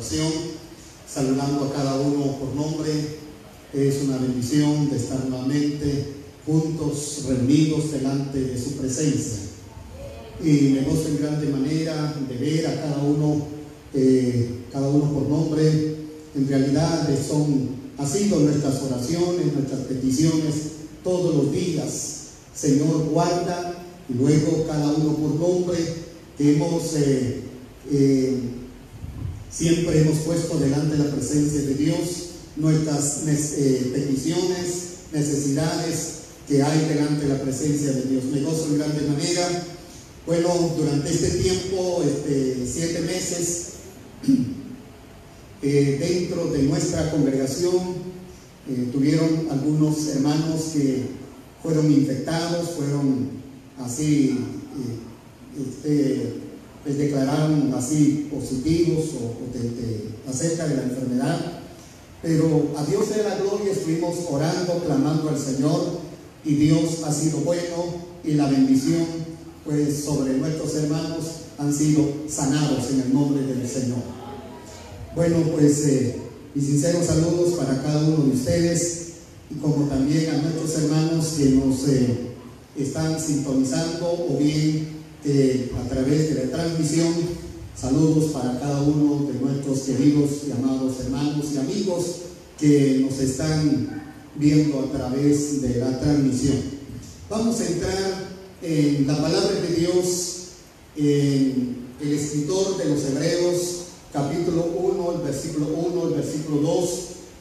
oración, saludando a cada uno por nombre. Es una bendición de estar nuevamente juntos, reunidos delante de su presencia. Y me gozo en grande manera de ver a cada uno por nombre. En realidad ha sido nuestras oraciones, nuestras peticiones todos los días. Señor, guarda, y luego cada uno por nombre que siempre hemos puesto delante de la presencia de Dios nuestras peticiones, necesidades que hay delante de la presencia de Dios. Me gozo en grande manera. Bueno, durante este tiempo, 7 meses, dentro de nuestra congregación tuvieron algunos hermanos que fueron infectados, fueron así, les declararon así positivos acerca de la enfermedad. Pero a Dios sea la gloria, estuvimos orando, clamando al Señor, y Dios ha sido bueno, y la bendición pues sobre nuestros hermanos han sido sanados en el nombre del Señor. Bueno, pues mis sinceros saludos para cada uno de ustedes, y como también a nuestros hermanos que nos están sintonizando o bien a través de la transmisión. Saludos para cada uno de nuestros queridos y amados hermanos y amigos que nos están viendo a través de la transmisión. Vamos a entrar en la palabra de Dios, en el escritor de los Hebreos, capítulo 1, el versículo 1, el versículo 2.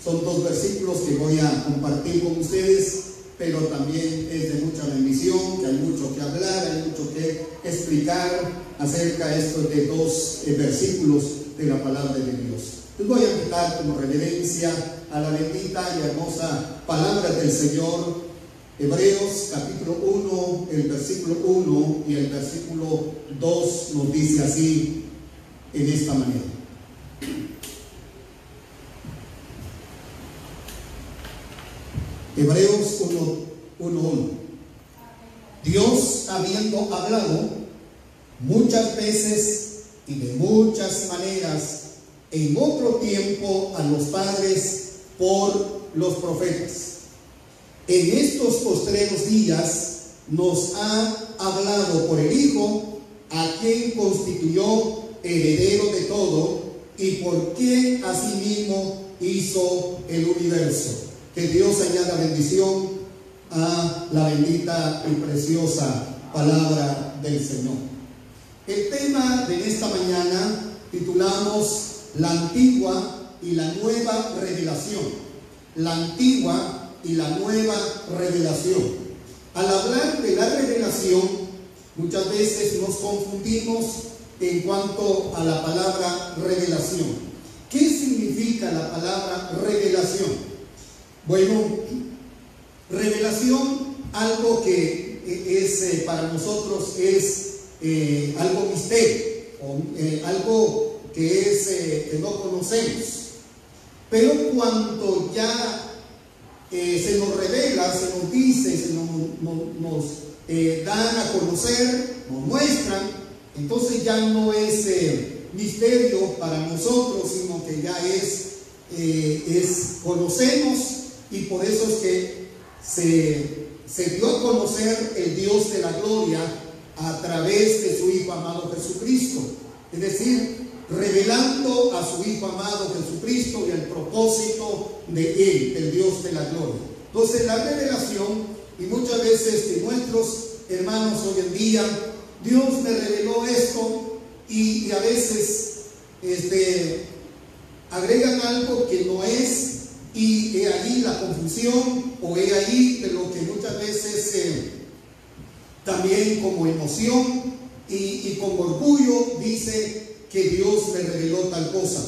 Son 2 versículos que voy a compartir con ustedes, pero también es de mucha bendición, que hay mucho que hablar, hay mucho que explicar acerca de estos de 2 versículos de la palabra de Dios. Les voy a invitar como reverencia a la bendita y hermosa palabra del Señor. Hebreos capítulo 1, el versículo 1 y el versículo 2 nos dice así, en esta manera. Hebreos 1:1. Dios, habiendo hablado muchas veces y de muchas maneras en otro tiempo a los padres por los profetas, en estos postreros días nos ha hablado por el Hijo, a quien constituyó heredero de todo y por quien asimismo hizo el universo. Que Dios añada bendición a la bendita y preciosa palabra del Señor. El tema de esta mañana titulamos La antigua y la nueva revelación. La antigua y la nueva revelación. Al hablar de la revelación, muchas veces nos confundimos en cuanto a la palabra revelación. ¿Qué significa la palabra revelación? Bueno, revelación, algo que es para nosotros es algo misterio, o algo que que no conocemos. Pero cuando ya se nos revela, se nos dice, nos dan a conocer, nos muestran, entonces ya no es misterio para nosotros, sino que ya conocemos. Y por eso es que se dio a conocer el Dios de la gloria a través de su Hijo amado Jesucristo. Es decir, revelando a su Hijo amado Jesucristo y el propósito de Él, el Dios de la gloria. Entonces la revelación, y muchas veces de nuestros hermanos hoy en día, Dios me reveló esto, y a veces agregan algo que no es. Y he ahí la confusión, o he ahí de lo que muchas veces también como emoción y con orgullo dice que Dios me reveló tal cosa.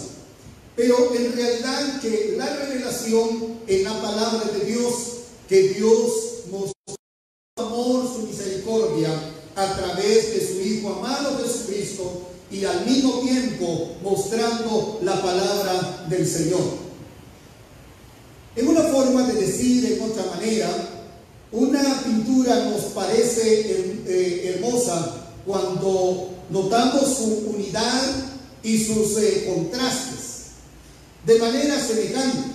Pero en realidad que la revelación en la palabra de Dios, que Dios mostró su amor, su misericordia a través de su Hijo amado Jesucristo, y al mismo tiempo mostrando la palabra del Señor. En una forma de decir, en otra manera, una pintura nos parece hermosa cuando notamos su unidad y sus contrastes. De manera semejante,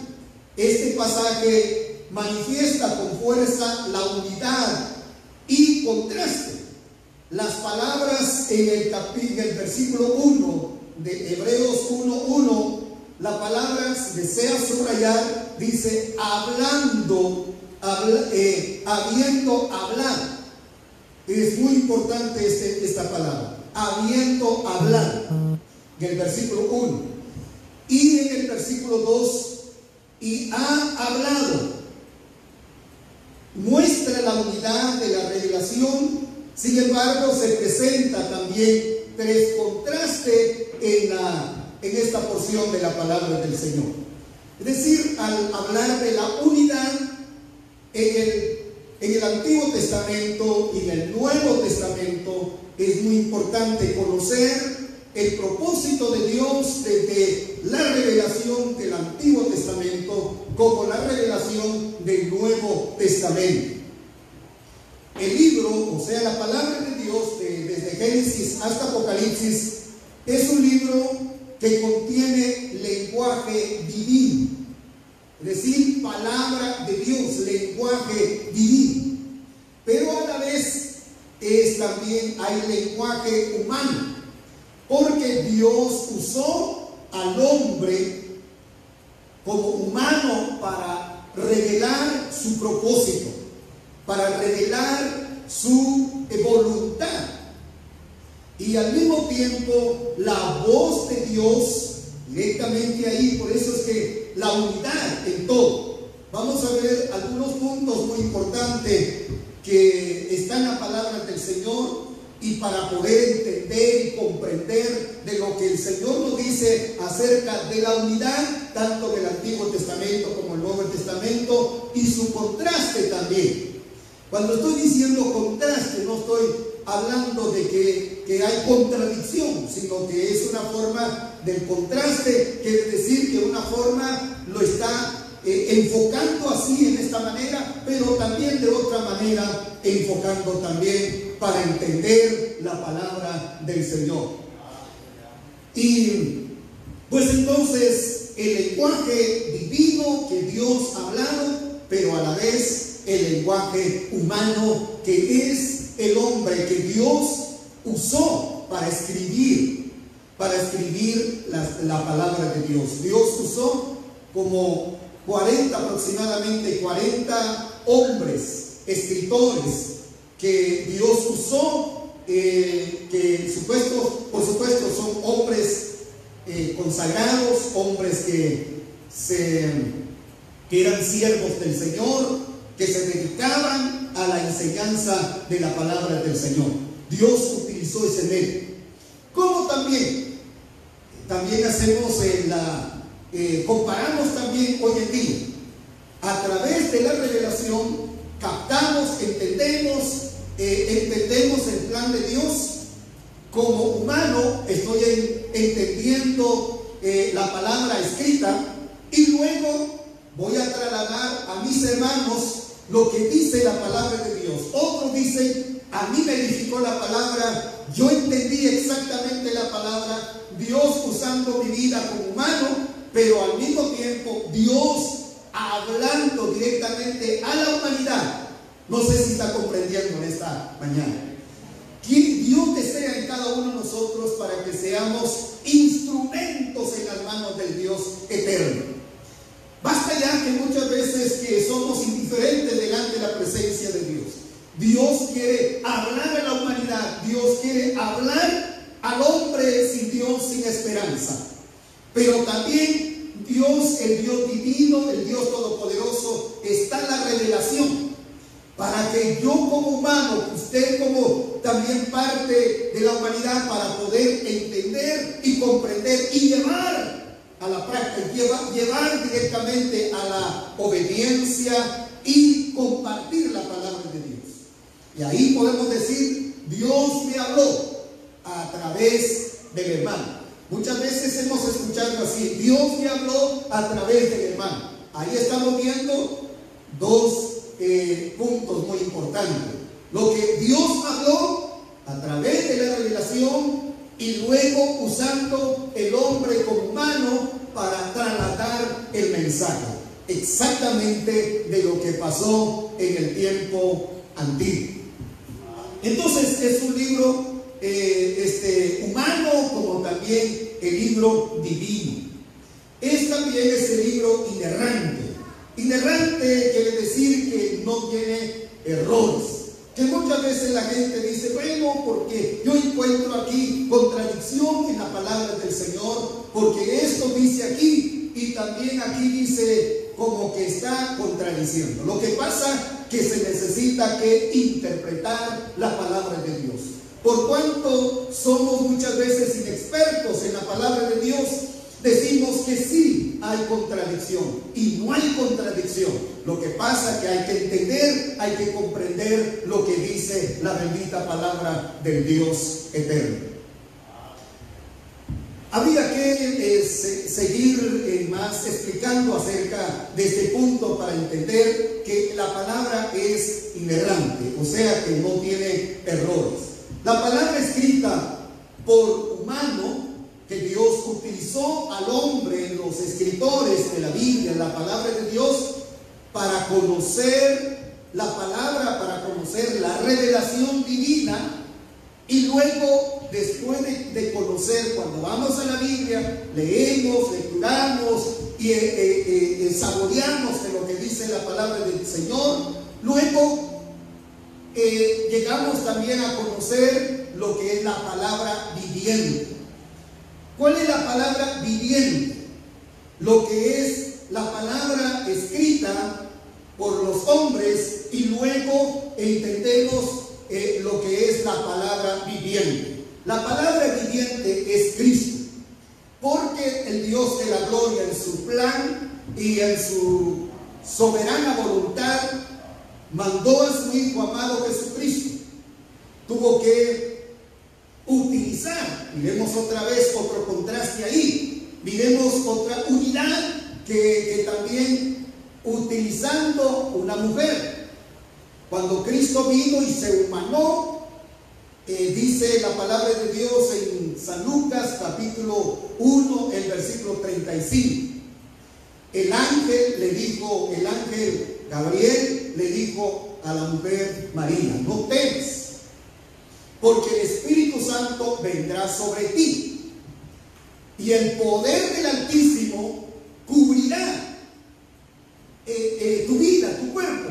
este pasaje manifiesta con fuerza la unidad y contraste. Las palabras en el versículo 1 de Hebreos 1:1, la palabra desea subrayar, dice habiendo hablado. Es muy importante esta palabra, habiendo hablado, en el versículo 1. Y en el versículo 2, y ha hablado. Muestra la unidad de la revelación. Sin embargo, se presenta también tres contrastes en esta porción de la palabra del Señor. Es decir, al hablar de la unidad en el Antiguo Testamento y en el Nuevo Testamento, es muy importante conocer el propósito de Dios desde la revelación del Antiguo Testamento como la revelación del Nuevo Testamento. El libro, o sea, la palabra de Dios, desde Génesis hasta Apocalipsis, es un libro que contiene lenguaje divino, es decir, palabra de Dios, lenguaje divino. Pero a la vez también hay lenguaje humano, porque Dios usó al hombre como humano para revelar su propósito, para revelar su voluntad. Y al mismo tiempo la voz de Dios directamente ahí. Por eso es que la unidad en todo. Vamos a ver algunos puntos muy importantes que están en la palabra del Señor, y para poder entender y comprender de lo que el Señor nos dice acerca de la unidad, tanto del Antiguo Testamento como el Nuevo Testamento, y su contraste también. Cuando estoy diciendo contraste, no estoy hablando de que hay contradicción, sino que es una forma del contraste, quiere decir que una forma lo está enfocando así en esta manera, pero también de otra manera enfocando también para entender la palabra del Señor. Y pues entonces el lenguaje divino que Dios ha hablado, pero a la vez el lenguaje humano que es el hombre que Dios usó para escribir la palabra de Dios. Dios usó como aproximadamente 40 hombres, escritores, que Dios usó, que por supuesto son hombres consagrados, hombres que eran siervos del Señor, que se dedicaban a la enseñanza de la palabra del Señor. Dios utilizó ese medio. Como también hacemos comparamos también hoy en día, a través de la revelación, captamos, entendemos el plan de Dios. Como humano estoy entendiendo la palabra escrita, y luego voy a trasladar a mis hermanos lo que dice la palabra de Dios. Otros dicen, a mí me edificó la palabra, yo entendí exactamente la palabra, Dios usando mi vida como humano, pero al mismo tiempo Dios hablando directamente a la humanidad. No sé si está comprendiendo en esta mañana. Dios desea en cada uno de nosotros para que seamos instrumentos en las manos del Dios eterno. Basta ya que muchas veces que somos indiferentes delante de la presencia de Dios. Dios quiere hablar a la humanidad, Dios quiere hablar al hombre sin Dios, sin esperanza. Pero también Dios, el Dios divino, el Dios todopoderoso, está en la revelación. Para que yo como humano, usted como también parte de la humanidad, para poder entender y comprender y llevar a la práctica, llevar directamente a la obediencia y compartir la palabra de Dios. Y ahí podemos decir, Dios me habló a través del hermano. Muchas veces hemos escuchado así, Dios me habló a través del hermano. Ahí estamos viendo dos puntos muy importantes. Lo que Dios habló a través de la revelación, y luego usando el hombre como humano para trasladar mensaje exactamente de lo que pasó en el tiempo antiguo. Entonces es un libro humano, como también el libro divino. Es también ese libro inerrante. Inerrante quiere decir que no tiene errores. Que muchas veces la gente dice, bueno, porque yo encuentro aquí contradicción en la palabra del Señor, porque esto dice aquí y también aquí dice como que está contradiciendo. Lo que pasa que se necesita que interpretar la palabra de Dios. Por cuanto somos muchas veces inexpertos en la palabra de Dios, decimos que sí hay contradicción y no hay contradicción. Lo que pasa es que hay que entender, hay que comprender lo que dice la bendita palabra del Dios eterno. Habría que seguir más explicando acerca de este punto para entender que la palabra es inerrante, o sea que no tiene errores. La palabra escrita por humano que Dios utilizó al hombre, los escritores de la Biblia, la palabra de Dios, para conocer la palabra, para conocer la revelación divina, y luego, después de conocer, cuando vamos a la Biblia, leemos, lecturamos y saboreamos de lo que dice la palabra del Señor, luego llegamos también a conocer lo que es la palabra viviente. ¿Cuál es la palabra viviente? Lo que es la palabra escrita por los hombres y luego entendemos lo que es la palabra viviente. La palabra viviente es Cristo, porque el Dios de la gloria en su plan y en su soberana voluntad mandó a su Hijo amado Jesucristo. Tuvo que utilizar, miremos otra vez otro contraste ahí, miremos otra unidad que también utilizando una mujer. Cuando Cristo vino y se humanó, dice la palabra de Dios en San Lucas capítulo 1, el versículo 35. El ángel Gabriel le dijo a la mujer María, no temas, porque el Espíritu Santo vendrá sobre ti y el poder del Altísimo cubrirá tu vida, tu cuerpo,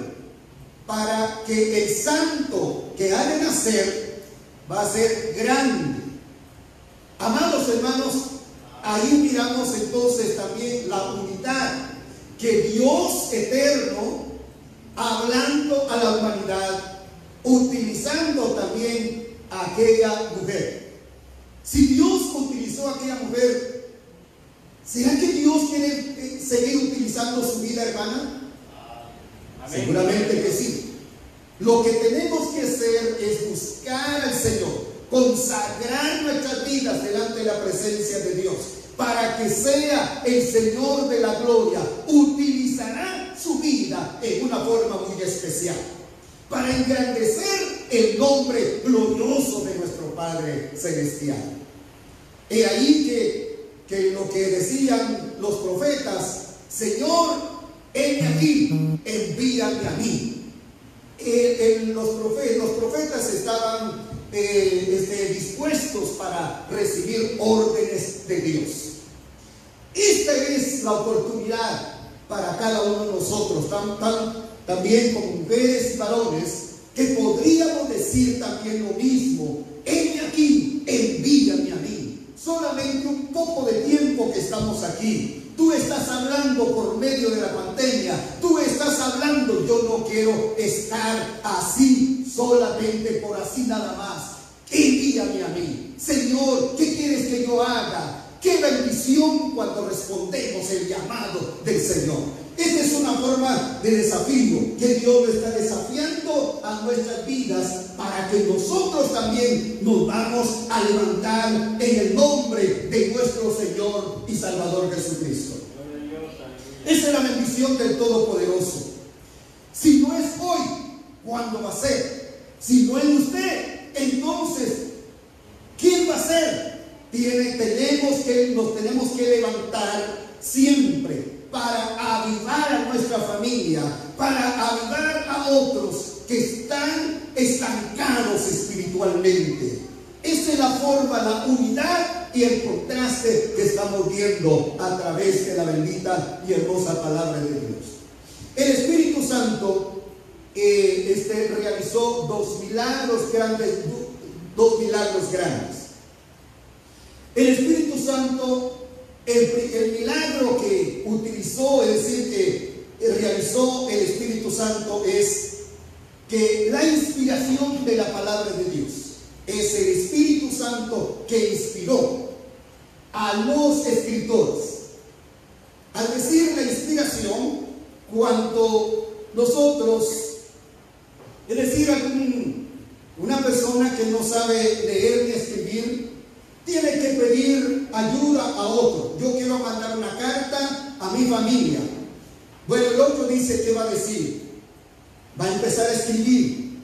para que el santo que ha de nacer va a ser grande. Amados hermanos, ahí miramos entonces también la unidad que Dios eterno, hablando a la humanidad, utilizando también a aquella mujer. Si Dios utilizó a aquella mujer, ¿será que Dios quiere seguir utilizando su vida, hermana? Amén. Seguramente que sí. Lo que tenemos que hacer es buscar al Señor, consagrar nuestras vidas delante de la presencia de Dios, para que sea el Señor de la gloria. Utilizará su vida en una forma muy especial, para engrandecer el nombre glorioso de nuestro Padre Celestial. He ahí que lo que decían los profetas, Señor, heme aquí, envíame a mí. Los profetas estaban dispuestos para recibir órdenes de Dios. Esta es la oportunidad para cada uno de nosotros, también como mujeres y varones, que podríamos decir también lo mismo: heme aquí, envíame a mí. Solamente un poco de tiempo que estamos aquí. Tú estás hablando por medio de la pandemia. Tú estás hablando. Yo no quiero estar así, solamente por así nada más. Envíame a mí. Señor, ¿qué quieres que yo haga? Qué bendición cuando respondemos el llamado del Señor. Esta es una forma de desafío que Dios está desafiando a nuestras vidas, para que nosotros también nos vamos a levantar en el nombre de nuestro Señor y Salvador Jesucristo. Esa es la bendición del Todopoderoso. Si no es hoy, ¿cuándo va a ser? Si no es usted, entonces, ¿quién va a ser? Nos tenemos que levantar siempre para avivar a nuestra familia, para avivar a otros que están estancados espiritualmente. Esa es la forma, la unidad y el contraste que estamos viendo a través de la bendita y hermosa palabra de Dios. El Espíritu Santo realizó dos milagros grandes. El Espíritu Santo, el milagro que utilizó, es decir, que realizó el Espíritu Santo, es que la inspiración de la palabra de Dios, es el Espíritu Santo que inspiró a los escritores. Al decir la inspiración, cuando nosotros, es decir, una persona que no sabe leer ni escribir, tiene que pedir ayuda a otro. Yo quiero mandar una carta a mi familia. Bueno, el otro dice, ¿qué va a decir? Va a empezar a escribir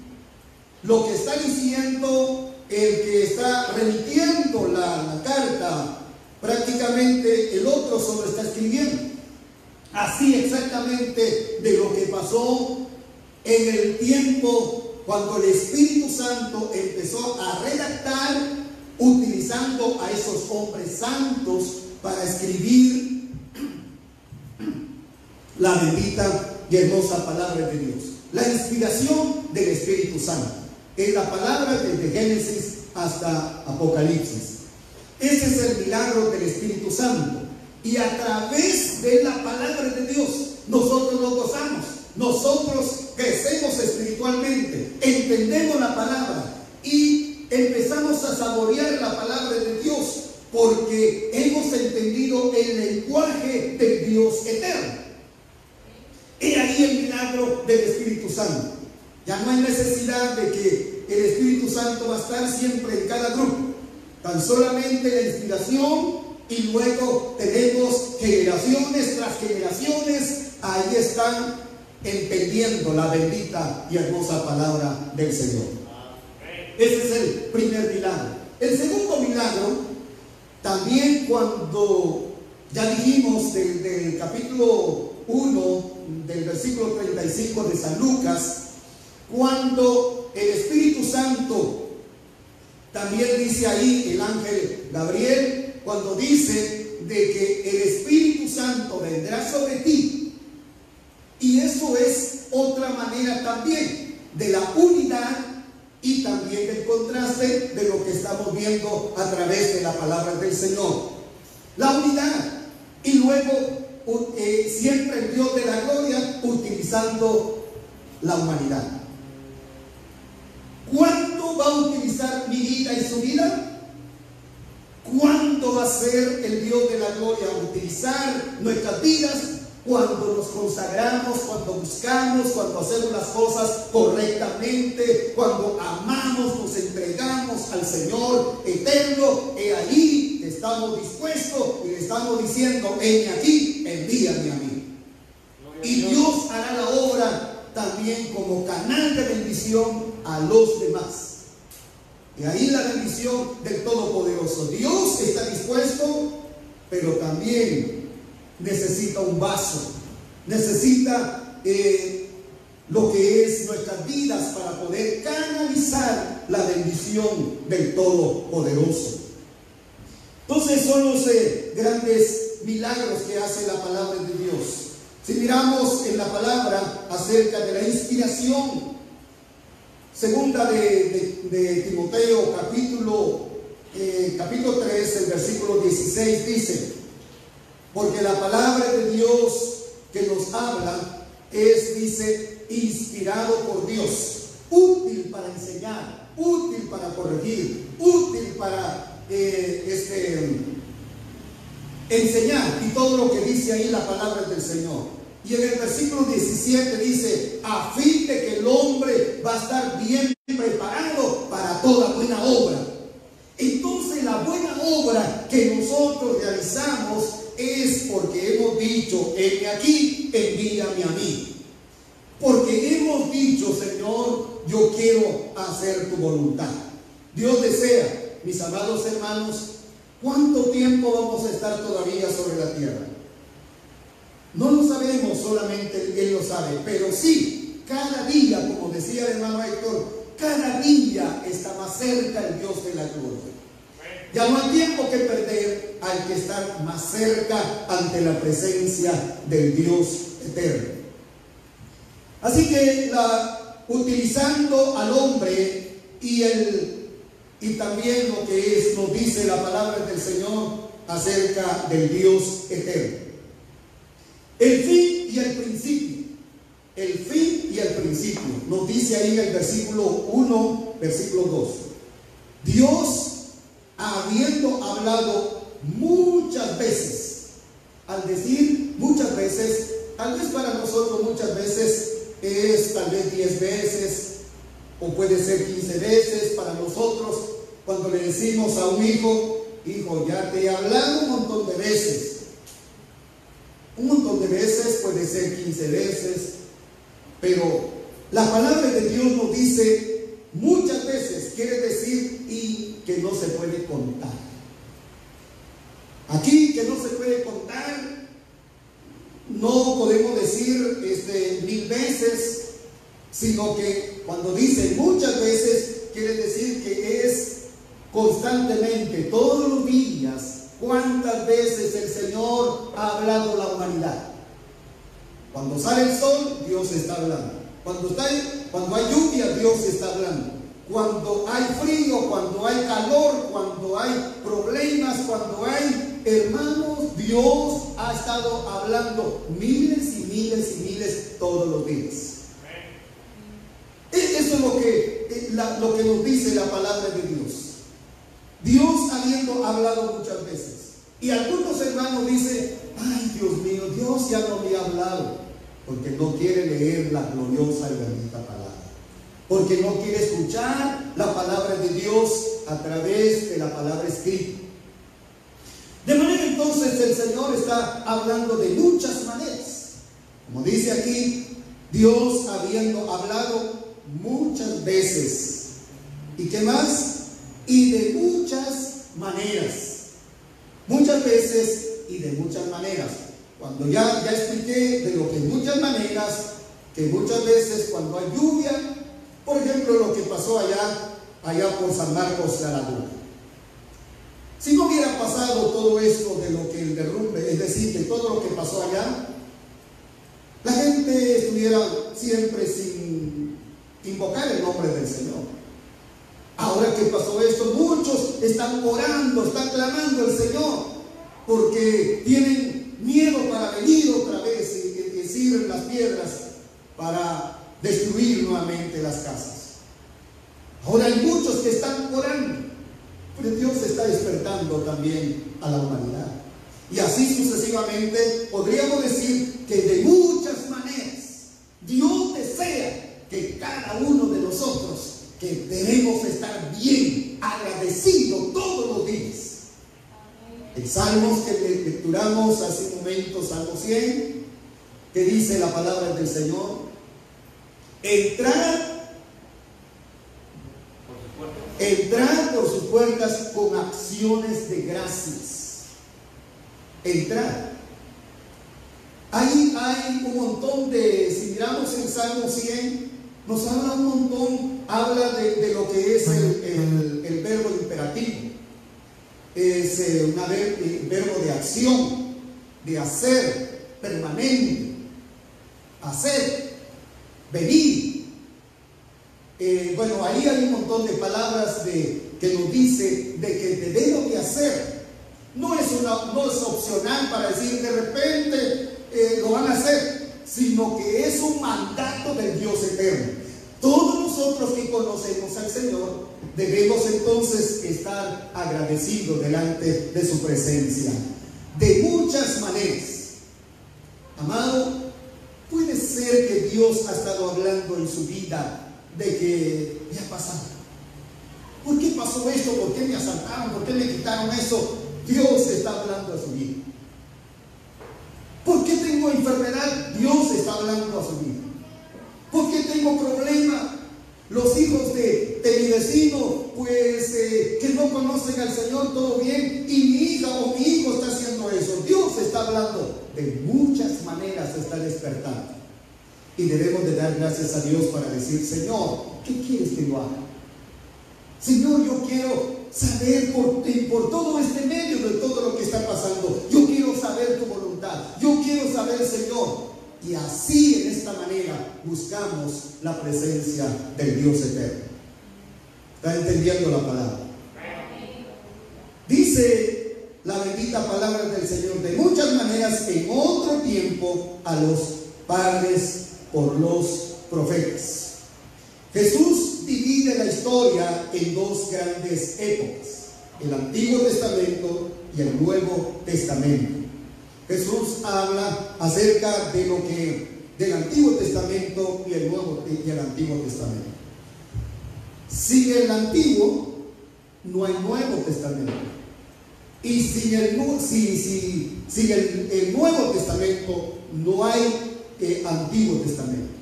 lo que está diciendo el que está remitiendo la carta. Prácticamente el otro solo está escribiendo. Así exactamente de lo que pasó en el tiempo cuando el Espíritu Santo empezó a redactar, utilizando a esos hombres santos para escribir la bendita y hermosa palabra de Dios. La inspiración del Espíritu Santo es la palabra desde Génesis hasta Apocalipsis. Ese es el milagro del Espíritu Santo. Y a través de la palabra de Dios nosotros nos gozamos, nosotros crecemos espiritualmente, entendemos la palabra y empezamos a saborear la palabra de Dios, porque hemos entendido el lenguaje del Dios eterno. He ahí el milagro del Espíritu Santo. Ya no hay necesidad de que el Espíritu Santo va a estar siempre en cada grupo, tan solamente la inspiración. Y luego tenemos generaciones tras generaciones, ahí están entendiendo la bendita y hermosa palabra del Señor. Ese es el primer milagro. El segundo milagro, también cuando ya dijimos del capítulo 1, del versículo 35 de San Lucas, cuando el Espíritu Santo, también dice ahí el ángel Gabriel, cuando dice de que el Espíritu Santo vendrá sobre ti. Y eso es otra manera también de la unidad y también del contraste de lo que estamos viendo a través de la palabra del Señor. La unidad y luego siempre el Dios de la gloria utilizando la humanidad. ¿Cuánto va a utilizar mi vida y su vida? ¿Cuándo va a ser el Dios de la gloria utilizar nuestras vidas? Cuando nos consagramos, cuando buscamos, cuando hacemos las cosas correctamente, cuando amamos, nos entregamos al Señor eterno. Y allí estamos dispuestos y le estamos diciendo: heme aquí, envíame a mí. Y Dios hará la obra también como canal de bendición a los demás. Y ahí la bendición del Todopoderoso. Dios está dispuesto, pero también necesita un vaso, necesita lo que es nuestras vidas para poder canalizar la bendición del Todopoderoso. Entonces son los grandes milagros que hace la palabra de Dios. Si miramos en la palabra acerca de la inspiración, segunda de Timoteo, capítulo 3, el versículo 16 dice: porque la palabra de Dios que nos habla es, dice, inspirado por Dios, útil para enseñar, útil para corregir, útil para enseñar, y todo lo que dice ahí la palabra del Señor. Y en el versículo 17 dice: a fin de que el hombre va a estar bien preparado para toda buena obra. Entonces la buena obra que nosotros realizamos es porque hemos dicho: heme aquí, envíame a mí. Porque hemos dicho: Señor, yo quiero hacer tu voluntad. Dios desea, mis amados hermanos, ¿cuánto tiempo vamos a estar todavía sobre la tierra? No lo sabemos, solamente Él lo sabe, pero sí, cada día, como decía el hermano Héctor, cada día está más cerca el Dios de la gloria. Ya no hay tiempo que perder, hay que estar más cerca ante la presencia del Dios eterno. Así que utilizando al hombre y también lo que nos dice la palabra del Señor acerca del Dios eterno. El fin y el principio. El fin y el principio. Nos dice ahí en el versículo 1, versículo 2. Dios, habiendo hablado muchas veces, al decir muchas veces, tal vez para nosotros muchas veces es tal vez 10 veces, o puede ser 15 veces para nosotros, cuando le decimos a un hijo, hijo, ya te he hablado un montón de veces. Un montón de veces, puede ser 15 veces, pero la palabra de Dios nos dice muchas veces, quiere decir y que no se puede contar. Aquí que no se puede contar, no podemos decir 1000 veces, sino que cuando dice muchas veces, quiere decir que es constantemente, todos los días. ¿Cuántas veces el Señor ha hablado a la humanidad? Cuando sale el sol, Dios está hablando. Cuando hay lluvia, Dios está hablando. Cuando hay frío, cuando hay calor, cuando hay problemas, cuando hay hermanos, Dios ha estado hablando miles y miles y miles todos los días. Eso es lo que nos dice la palabra de Dios. Dios habiendo hablado muchas veces. Y algunos hermanos dicen, ay Dios mío, Dios ya no me ha hablado, porque no quiere leer la gloriosa y bendita palabra, porque no quiere escuchar la palabra de Dios a través de la palabra escrita. De manera entonces el Señor está hablando de muchas maneras. Como dice aquí, Dios habiendo hablado muchas veces. ¿Y qué más? Y de muchas maneras. Muchas veces y de muchas maneras. Cuando ya expliqué de lo que muchas maneras, que muchas veces cuando hay lluvia, por ejemplo lo que pasó allá por San Marcos de la Laguna. Si no hubiera pasado todo esto de lo que el derrumbe, es decir, de todo lo que pasó allá, la gente estuviera siempre sin invocar el nombre del Señor. Ahora que pasó esto, muchos están orando, están clamando al Señor, porque tienen miedo para venir otra vez y sirven las piedras para destruir nuevamente las casas. Ahora hay muchos que están orando, pero Dios está despertando también a la humanidad. Y así sucesivamente podríamos decir que de muchas maneras Dios desea que cada uno de nosotros, que debemos estar bien agradecidos todos los días. El Salmos que lecturamos hace un momento, Salmo 100, que dice la palabra del Señor: entrar por sus puertas con acciones de gracias. Entrar. Ahí hay un montón de, si miramos el Salmo 100, nos habla un montón, habla de lo que es el verbo imperativo. Es un verbo de acción, de hacer, permanente, hacer, venir. Bueno, ahí hay un montón de palabras que nos dice de que debemos de hacer. No es opcional para decir de repente lo van a hacer, sino que es un mandato del Dios eterno. Todos nosotros que conocemos al Señor debemos entonces estar agradecidos delante de su presencia de muchas maneras. Amado, puede ser que Dios ha estado hablando en su vida de que ya pasado. ¿Por qué pasó esto? ¿Por qué me asaltaron? ¿Por qué me quitaron eso? Dios está hablando a su vida. ¿Por qué tengo enfermedad? Dios está hablando a su vida. ¿Por qué tengo problema? Los hijos de mi vecino, pues que no conocen al Señor, todo bien, y mi hija o mi hijo está haciendo eso. Dios está hablando de muchas maneras, está despertando. Y debemos de dar gracias a Dios para decir: Señor, ¿qué quieres que yo haga? Señor, yo quiero saber por todo este medio de todo lo que está pasando. Yo quiero saber tu voluntad. Yo quiero saber, Señor. Y así, en esta manera, buscamos la presencia del Dios eterno. ¿Está entendiendo la palabra? Dice la bendita palabra del Señor: de muchas maneras en otro tiempo a los padres por los profetas. Jesús divide la historia en dos grandes épocas: el Antiguo Testamento y el Nuevo Testamento. Jesús habla acerca de lo que del Antiguo Testamento y el Antiguo Testamento. Sin el Antiguo no hay Nuevo Testamento, y sin el Nuevo Testamento no hay Antiguo Testamento.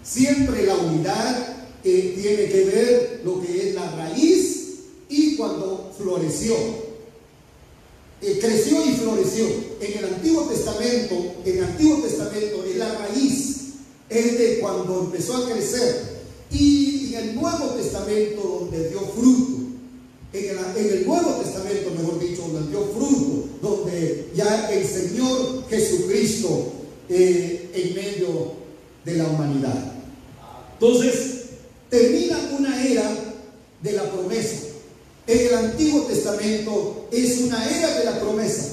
Siempre la unidad tiene que ver lo que es la raíz y cuando floreció. Creció y floreció. En el Antiguo Testamento es la raíz, es de cuando empezó a crecer. Y en el Nuevo Testamento donde dio fruto. En el Nuevo Testamento, mejor dicho, donde dio fruto, donde ya el Señor Jesucristo en medio de la humanidad. Entonces, termina una era de la promesa. En el Antiguo Testamento es una era de la promesa.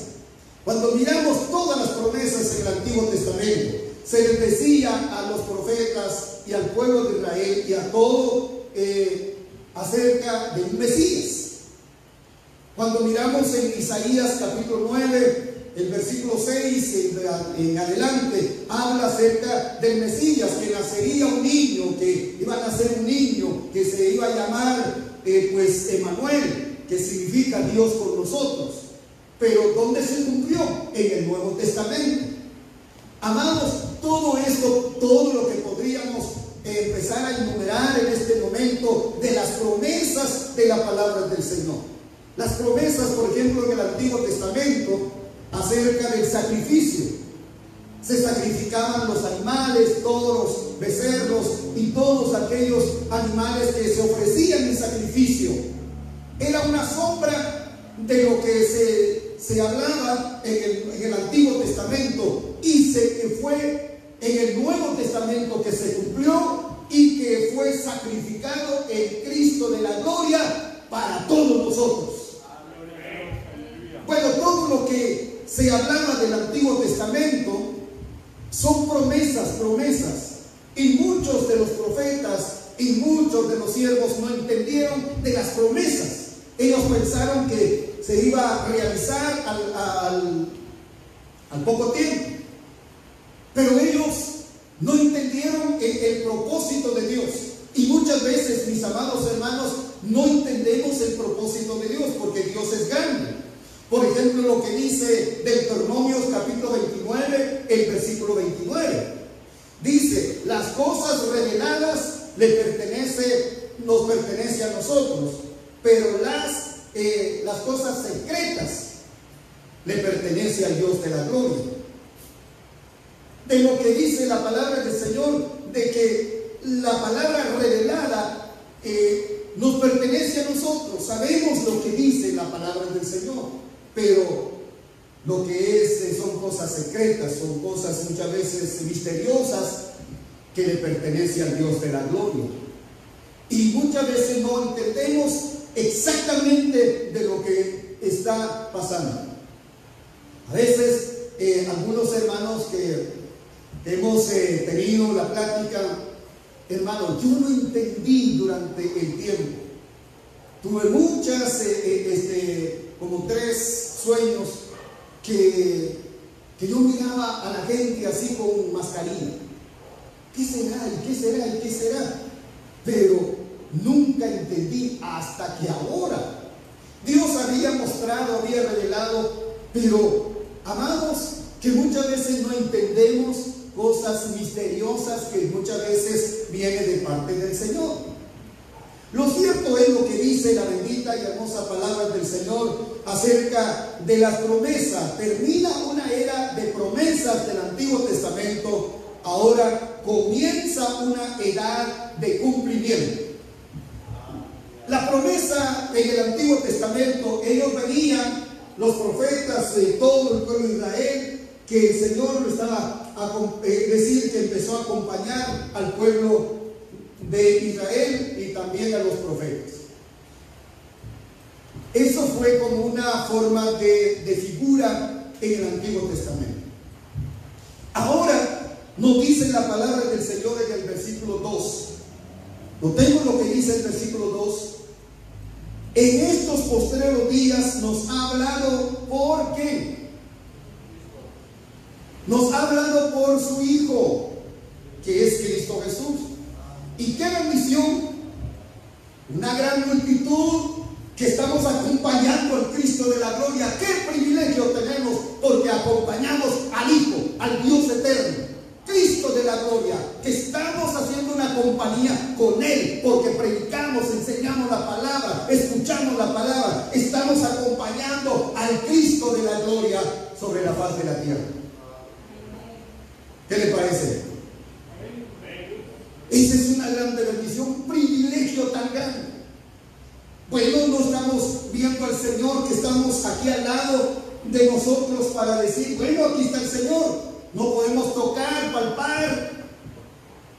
Cuando miramos todas las promesas en el Antiguo Testamento, se les decía a los profetas y al pueblo de Israel y a todo acerca de un Mesías. Cuando miramos en Isaías capítulo 9, el versículo 6 en adelante, habla acerca del Mesías, que nacería un niño, que iba a nacer un niño, que se iba a llamar pues Emanuel, que significa Dios con nosotros. Pero ¿dónde se cumplió? En el Nuevo Testamento. Amados, todo esto, todo lo que podríamos empezar a enumerar en este momento de las promesas de la palabra del Señor. Las promesas, por ejemplo, en el Antiguo Testamento, acerca del sacrificio. Se sacrificaban los animales, todos los becerros y todos aquellos animales que se ofrecían en sacrificio. Era una sombra de lo que se hablaba en el Antiguo Testamento, y que fue en el Nuevo Testamento que se cumplió y que fue sacrificado el Cristo de la gloria para todos nosotros. Bueno, todo lo que se hablaba del Antiguo Testamento son promesas, y muchos de los profetas y muchos de los siervos no entendieron de las promesas. Ellos pensaron que se iba a realizar al poco tiempo, pero ellos no entendieron el propósito de Dios. Y muchas veces, mis amados hermanos, no entendemos el propósito de Dios, porque Dios es grande. Por ejemplo, lo que dice Deuteronomios capítulo 29, el versículo 29. Dice: las cosas reveladas nos pertenece a nosotros, pero las cosas secretas le pertenece al Dios de la gloria. De lo que dice la palabra del Señor, de que la palabra revelada nos pertenece a nosotros. Sabemos lo que dice la palabra del Señor, pero lo que son cosas secretas, son cosas muchas veces misteriosas que le pertenece al Dios de la gloria. Y muchas veces no entendemos exactamente de lo que está pasando. A veces algunos hermanos que hemos tenido la plática: hermano, yo no entendí durante el tiempo. Tuve muchas, como 3 sueños que yo miraba a la gente así con mascarilla. ¿Qué será? ¿Y qué será? ¿Y qué será? Pero nunca entendí hasta que ahora Dios había mostrado, había revelado. Pero, amados, que muchas veces no entendemos cosas misteriosas que muchas veces vienen de parte del Señor. Lo cierto es lo que dice la bendita y hermosa palabra del Señor acerca de las promesas. Termina una era de promesas del Antiguo Testamento, ahora comienza una edad de cumplimiento. La promesa en el Antiguo Testamento, ellos venían, los profetas de todo el pueblo de Israel, que el Señor lo estaba decir que empezó a acompañar al pueblo de Israel y también a los profetas. Eso fue como una forma de figura en el Antiguo Testamento. Ahora nos dice la palabra del Señor en el versículo 2. Notemos lo que dice el versículo 2. En estos postreros días nos ha hablado ¿por qué? Nos ha hablado por su Hijo, que es Cristo Jesús. ¿Y qué bendición? Una gran multitud que estamos acompañando al Cristo de la gloria. ¡Qué privilegio tenemos! Porque acompañamos al Hijo, al Dios eterno, Cristo de la gloria, que estamos haciendo una compañía con Él, porque predicamos, enseñamos la palabra, escuchamos la palabra, estamos acompañando al Cristo de la gloria sobre la faz de la tierra. ¿Qué le parece? Esa es una grande bendición, un privilegio tan grande. Bueno, no estamos viendo al Señor que estamos aquí al lado de nosotros para decir, bueno, aquí está el Señor. No podemos tocar, palpar,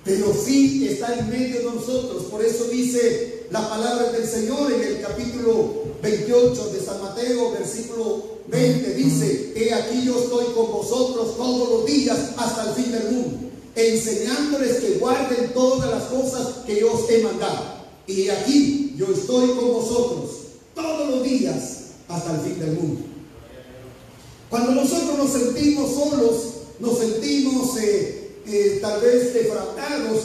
pero sí está en medio de nosotros. Por eso dice la palabra del Señor en el capítulo 28 de San Mateo, versículo 20, dice: he aquí yo estoy con vosotros todos los días hasta el fin del mundo, enseñándoles que guarden todas las cosas que yo os he mandado. Y aquí yo estoy con vosotros todos los días hasta el fin del mundo. Cuando nosotros nos sentimos solos, nos sentimos tal vez defraudados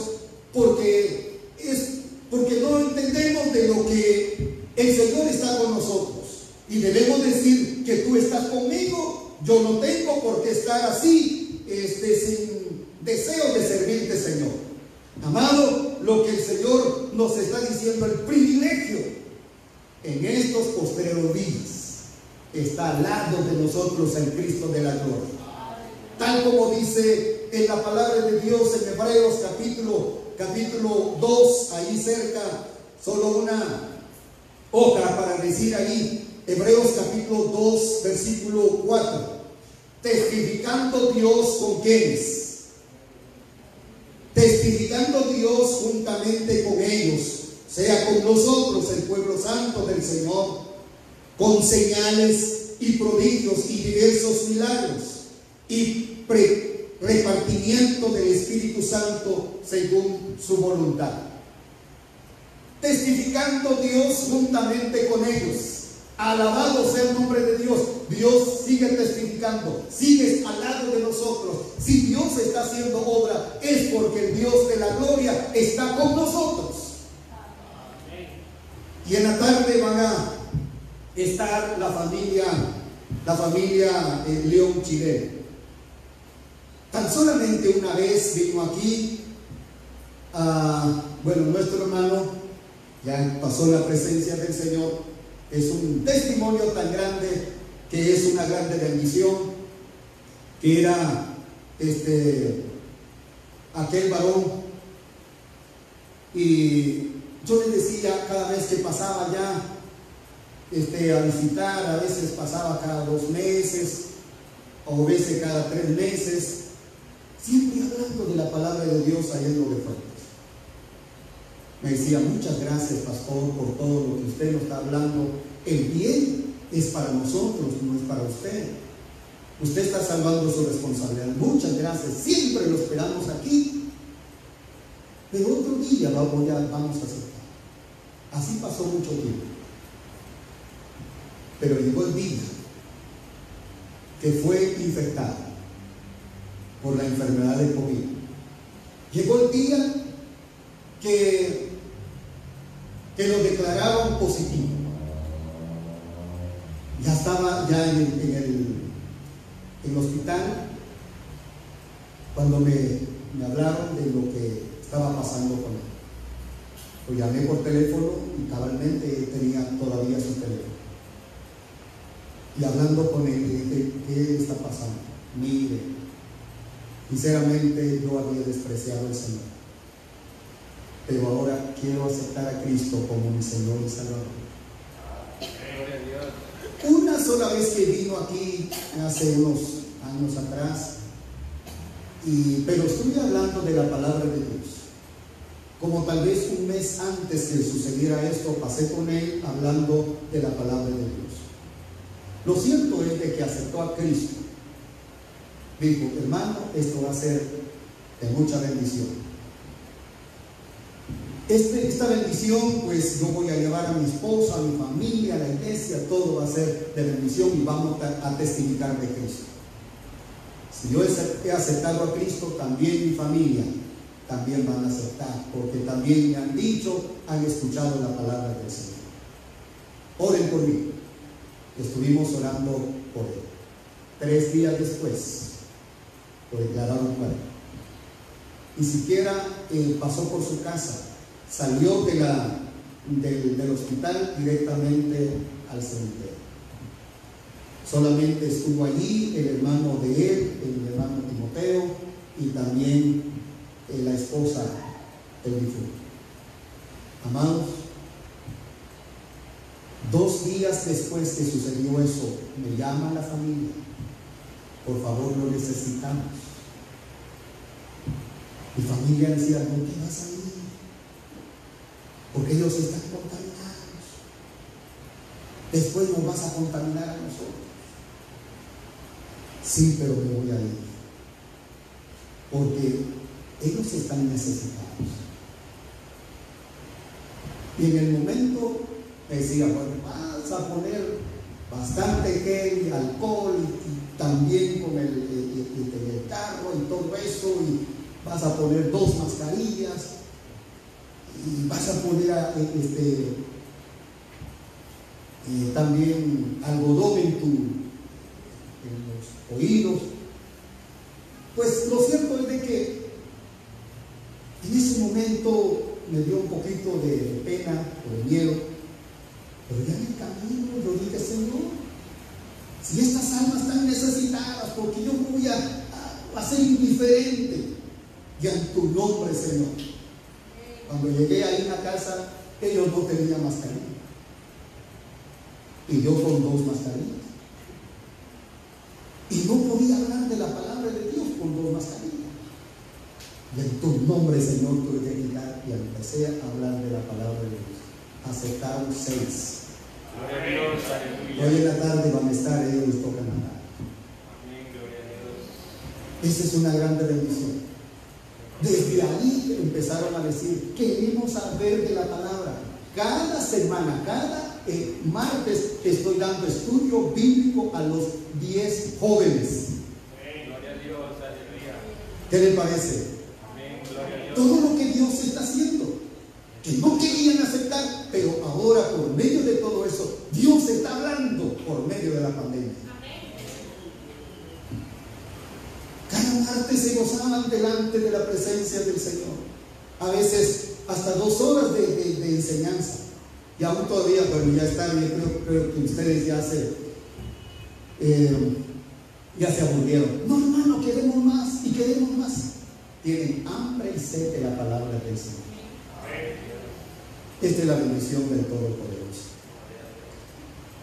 porque no entendemos de lo que el Señor está con nosotros. Y debemos decir que tú estás conmigo, yo no tengo por qué estar así, sin deseo de servirte, Señor. Amado, lo que el Señor nos está diciendo, el privilegio en estos postreros días está al lado de nosotros el Cristo de la gloria. Tal como dice en la palabra de Dios en Hebreos capítulo 2, ahí cerca, solo una hoja para decir ahí, Hebreos capítulo 2, versículo 4, testificando Dios con quienes, testificando Dios juntamente con ellos, sea con nosotros el pueblo santo del Señor, con señales y prodigios y diversos milagros y repartimiento del Espíritu Santo según su voluntad. Testificando Dios juntamente con ellos. Alabado sea el nombre de Dios. Dios sigue testificando, sigue al lado de nosotros. Si Dios está haciendo obra, es porque el Dios de la gloria está con nosotros. Y en la tarde van a estar la familia León Chileno. Tan solamente una vez vino aquí, nuestro hermano ya pasó la presencia del Señor. Es un testimonio tan grande que es una grande bendición, que era aquel varón. Y yo le decía, cada vez que pasaba ya a visitar, a veces pasaba cada 2 meses o a veces cada 3 meses, siempre hablando de la palabra de Dios allá en Lo de Fuentes. Me decía: muchas gracias, pastor, por todo lo que usted nos está hablando. El bien es para nosotros, no es para usted. Usted está salvando su responsabilidad. Muchas gracias, siempre lo esperamos aquí. Pero otro día vamos a aceptar. Así pasó mucho tiempo. Pero llegó el día que fue infectado por la enfermedad de COVID. Llegó el día que lo declararon positivo. Ya estaba en el hospital cuando me hablaron de lo que estaba pasando con él. Lo llamé por teléfono y cabalmente tenía todavía su teléfono. Y hablando con él, le dije, ¿qué está pasando? Mire, sinceramente yo había despreciado al Señor, pero ahora quiero aceptar a Cristo como mi Señor y Salvador. Una sola vez que vino aquí hace unos años atrás, pero estoy hablando de la palabra de Dios. Como tal vez un mes antes que sucediera esto, pasé con él hablando de la palabra de Dios. Lo cierto es de que aceptó a Cristo. Dijo, hermano, esto va a ser de mucha bendición. Esta bendición, pues yo voy a llevar a mi esposa, a mi familia, a la iglesia, todo va a ser de bendición y vamos a testificar de Cristo. Si yo he aceptado a Cristo, también mi familia también van a aceptar, porque también me han dicho, han escuchado la palabra del Señor. Oren por mí. Estuvimos orando por él. 3 días después lo declararon muerto. Ni siquiera pasó por su casa, salió del hospital directamente al cementerio. Solamente estuvo allí el hermano de él, el hermano Timoteo, y también la esposa del difunto. Amados, 2 días después que sucedió eso, me llama la familia, por favor, lo necesitamos. Mi familia decía, no te vas a ir, porque ellos están contaminados. Después nos vas a contaminar a nosotros. Sí, pero me voy a ir, porque ellos están necesitados. Y en el momento me decía, bueno, vas a poner bastante gel y alcohol y también con el carro y todo eso, y vas a poner 2 mascarillas y vas a poner también algodón en los oídos. Pues lo cierto es de que en ese momento me dio un poquito de pena o de miedo, pero ya en el camino yo dije, Señor, si estas almas están necesitadas, porque yo voy a ser indiferente, y en tu nombre, Señor. Cuando llegué ahí en la casa, ellos no tenían mascarilla, y yo con 2 mascarillas, y no podía hablar de la palabra de Dios con 2 mascarillas. Y en tu nombre, Señor, tuve que quitar y empecé a hablar de la palabra de Dios. Aceptaron 6. Hoy en la tarde van a estar, ellos les tocan andar. Esa es una grande bendición. Desde ahí empezaron a decir, queremos saber de la palabra. Cada semana, cada martes estoy dando estudio bíblico a los 10 jóvenes. ¿Qué les parece? Todo lo que Dios está haciendo, que no querían aceptar, pero ahora por medio de todo eso, Dios está hablando por medio de la pandemia. Cada martes se gozaban delante de la presencia del Señor. A veces hasta 2 horas de enseñanza. Y aún todavía, pero ya está bien, creo que ustedes ya se aburrieron. No, hermano, queremos más y queremos más. Tienen hambre y sed de la palabra del Señor. Esta es la bendición del Todopoderoso.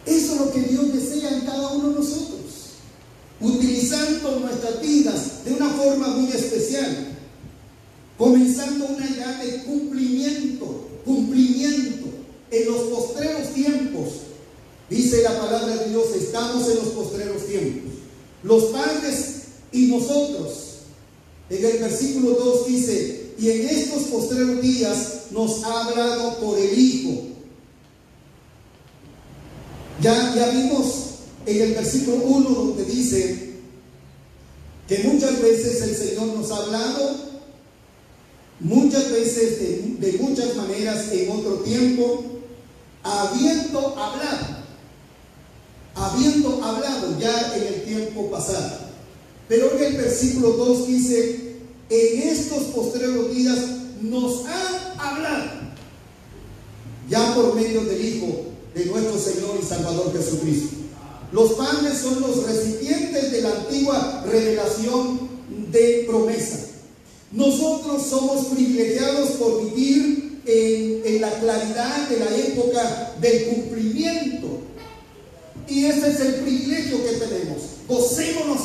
Eso es lo que Dios desea en cada uno de nosotros, utilizando nuestras vidas de una forma muy especial, comenzando una edad de cumplimiento en los postreros tiempos. Dice la palabra de Dios, estamos en los postreros tiempos. Los padres y nosotros. En el versículo 2 dice, y en estos postreros días nos ha hablado por el Hijo. Ya vimos en el versículo 1 donde dice que muchas veces el Señor nos ha hablado, muchas veces de muchas maneras en otro tiempo, habiendo hablado ya en el tiempo pasado. Pero en el versículo 2 dice, en estos postreros días nos ha hablado. ya por medio del Hijo de nuestro Señor y Salvador Jesucristo. Los padres son los recipientes de la antigua revelación de promesa. Nosotros somos privilegiados por vivir en la claridad de la época del cumplimiento. Y ese es el privilegio que tenemos. Gocémonos,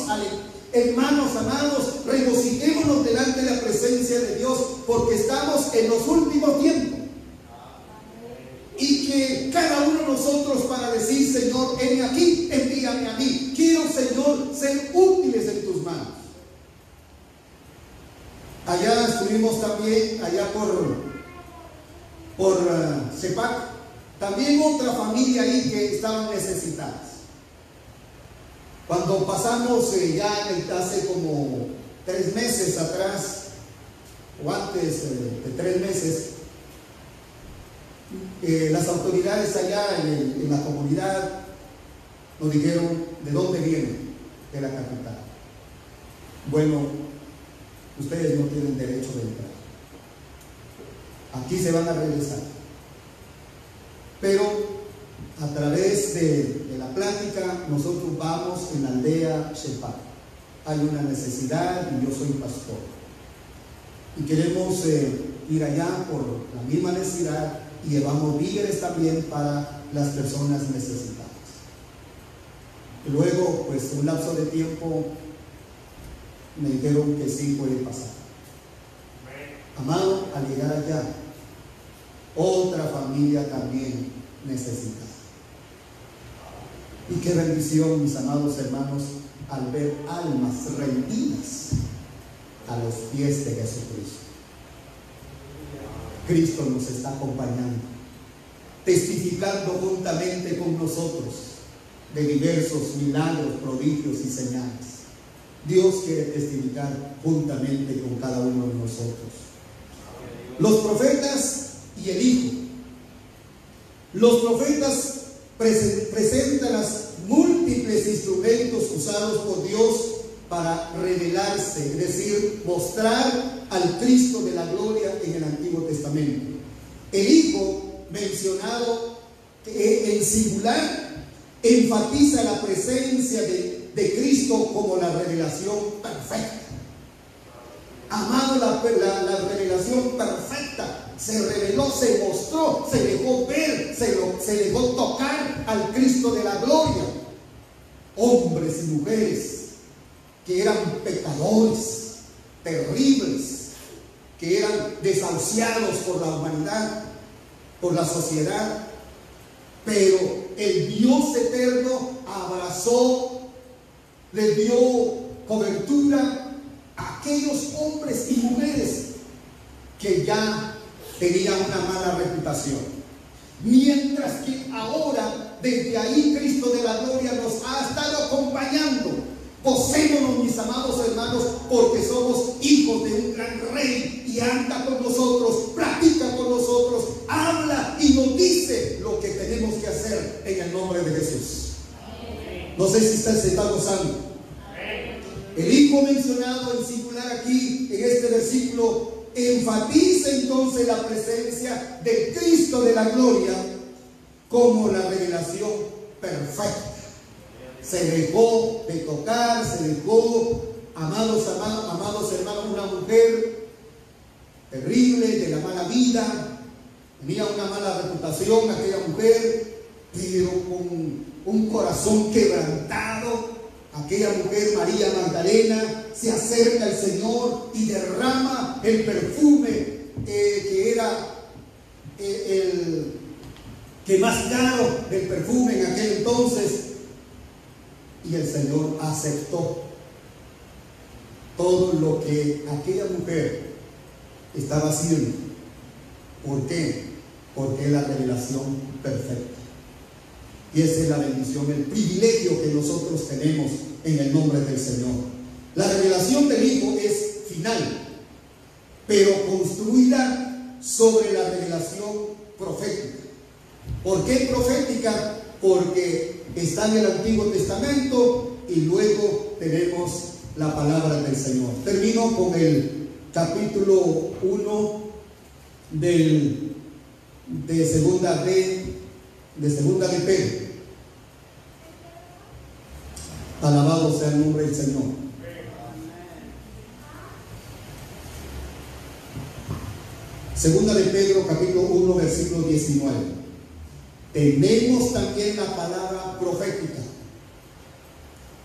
hermanos amados, regocijémonos delante de la presencia de Dios, porque estamos en los últimos tiempos. Y que cada uno de nosotros, para decir: Señor, heme aquí, envíame a mí. Quiero, Señor, ser útiles en tus manos. Allá estuvimos también, allá por Cepac, también otra familia ahí que estaban necesitadas. Cuando pasamos hace como 3 meses atrás, o antes de 3 meses, las autoridades allá en la comunidad nos dijeron: ¿de dónde vienen? De la capital. Bueno, ustedes no tienen derecho de entrar. Aquí se van a regresar. Pero a través de la plática, nosotros vamos en la aldea Shepat. Hay una necesidad y yo soy pastor. Y queremos ir allá por la misma necesidad, y llevamos víveres también para las personas necesitadas. Y luego, pues, un lapso de tiempo, me dijeron que sí puede pasar. Amado, al llegar allá, otra familia también necesita. Y qué bendición, mis amados hermanos, al ver almas rendidas a los pies de Jesucristo. Cristo nos está acompañando, testificando juntamente con nosotros de diversos milagros, prodigios y señales. Dios quiere testificar juntamente con cada uno de nosotros. Los profetas y el Hijo. Los profetas presentan los múltiples instrumentos usados por Dios para revelarse, es decir, mostrar al Cristo de la gloria en el Antiguo Testamento. El Hijo, mencionado en singular, enfatiza la presencia de Cristo como la revelación perfecta. Amado, la revelación perfecta se reveló, se mostró, se dejó ver, se dejó tocar al Cristo de la gloria. Hombres y mujeres que eran pecadores, terribles, que eran desahuciados por la humanidad, por la sociedad, pero el Dios eterno abrazó, les dio cobertura a aquellos hombres y mujeres que ya tenían una mala reputación. Mientras que ahora, desde ahí, Cristo de la gloria nos ha estado acompañando. Gocémonos, mis amados hermanos, porque somos hijos de un gran rey, y anda con nosotros, practica con nosotros, habla y nos dice lo que tenemos que hacer en el nombre de Jesús. No sé si usted se está gozando. El Hijo mencionado en singular aquí en este versículo enfatiza entonces la presencia del Cristo de la gloria como la revelación perfecta. Se dejó de tocar, se dejó, amados hermanos, una mujer terrible, de la mala vida, tenía una mala reputación aquella mujer, pero con un corazón quebrantado. Aquella mujer, María Magdalena, se acerca al Señor y derrama el perfume que era el que más caro del perfume en aquel entonces. Y el Señor aceptó todo lo que aquella mujer estaba haciendo. ¿Por qué? Porque es la revelación perfecta. Y esa es la bendición, el privilegio que nosotros tenemos en el nombre del Señor. La revelación del Hijo es final, pero construida sobre la revelación profética. ¿Por qué profética? Porque está en el Antiguo Testamento y luego tenemos la palabra del Señor. Termino con el capítulo 1 del de segunda de Pedro. Alabado sea el nombre del Señor. Segunda de Pedro, capítulo 1, versículo 19. Tenemos también la palabra profética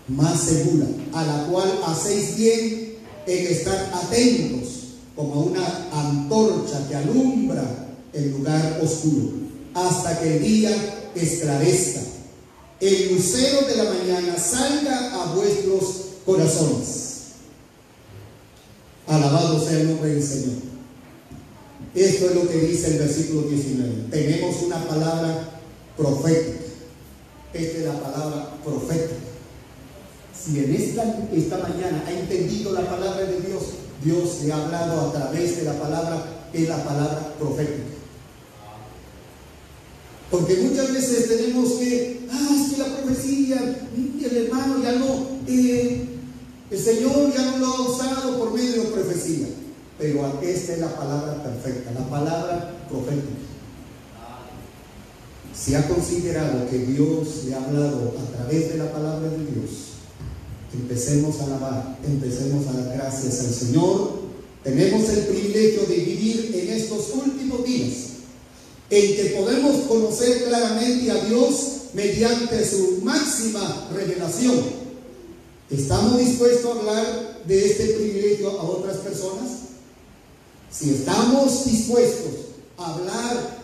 más segura, a la cual hacéis bien en estar atentos, como una antorcha que alumbra el lugar oscuro, hasta que el día esclarezca, el lucero de la mañana salga a vuestros corazones. Alabado sea el nombre del Señor. Esto es lo que dice el versículo 19. Tenemos una palabra profética. Esta es la palabra profética. Si en esta mañana ha entendido la palabra de Dios, Dios le ha hablado a través de la palabra, que es la palabra profética. Porque muchas veces tenemos que, es que la profecía, el hermano ya no, el Señor ya no lo ha usado por medio de profecía. Pero esta es la palabra perfecta, la palabra profética. Si ha considerado que Dios le ha hablado a través de la palabra de Dios, empecemos a alabar, empecemos a dar gracias al Señor. Tenemos el privilegio de vivir en estos últimos días, en que podemos conocer claramente a Dios mediante su máxima revelación. ¿Estamos dispuestos a hablar de este privilegio a otras personas? Si estamos dispuestos a hablar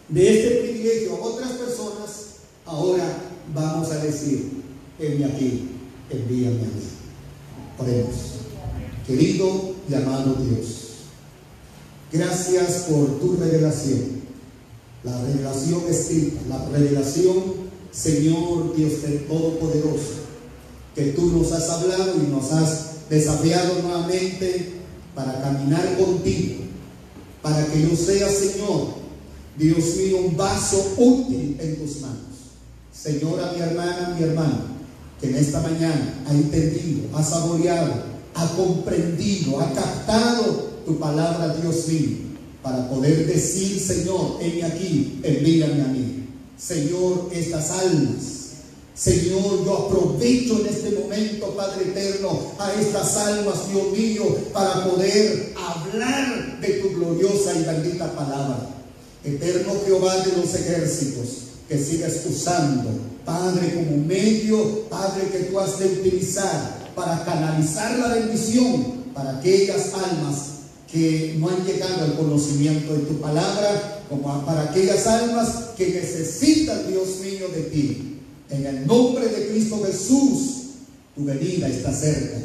de este privilegio a otras personas, ahora vamos a decir: heme aquí, envíame a mí. Oremos. Querido y amado Dios, gracias por tu revelación, la revelación escrita, la revelación, Señor Dios Todopoderoso, que tú nos has hablado y nos has desafiado nuevamente para caminar contigo, para que yo sea, Señor Dios mío, un vaso útil en tus manos. Señor, a mi hermana, mi hermano, que en esta mañana ha entendido, ha saboreado, ha comprendido, ha captado tu palabra, Dios mío, para poder decir: Señor, heme aquí, envíame a mí. Señor, estas almas, Señor, yo aprovecho en este momento, Padre eterno, a estas almas, Dios mío, para poder hablar de tu gloriosa y bendita palabra. Eterno Jehová de los ejércitos, que sigas usando, Padre, como medio, Padre, que tú has de utilizar para canalizar la bendición para aquellas almas que no han llegado al conocimiento de tu palabra, como para aquellas almas que necesitan, Dios mío, de ti. En el nombre de Cristo Jesús, tu venida está cerca.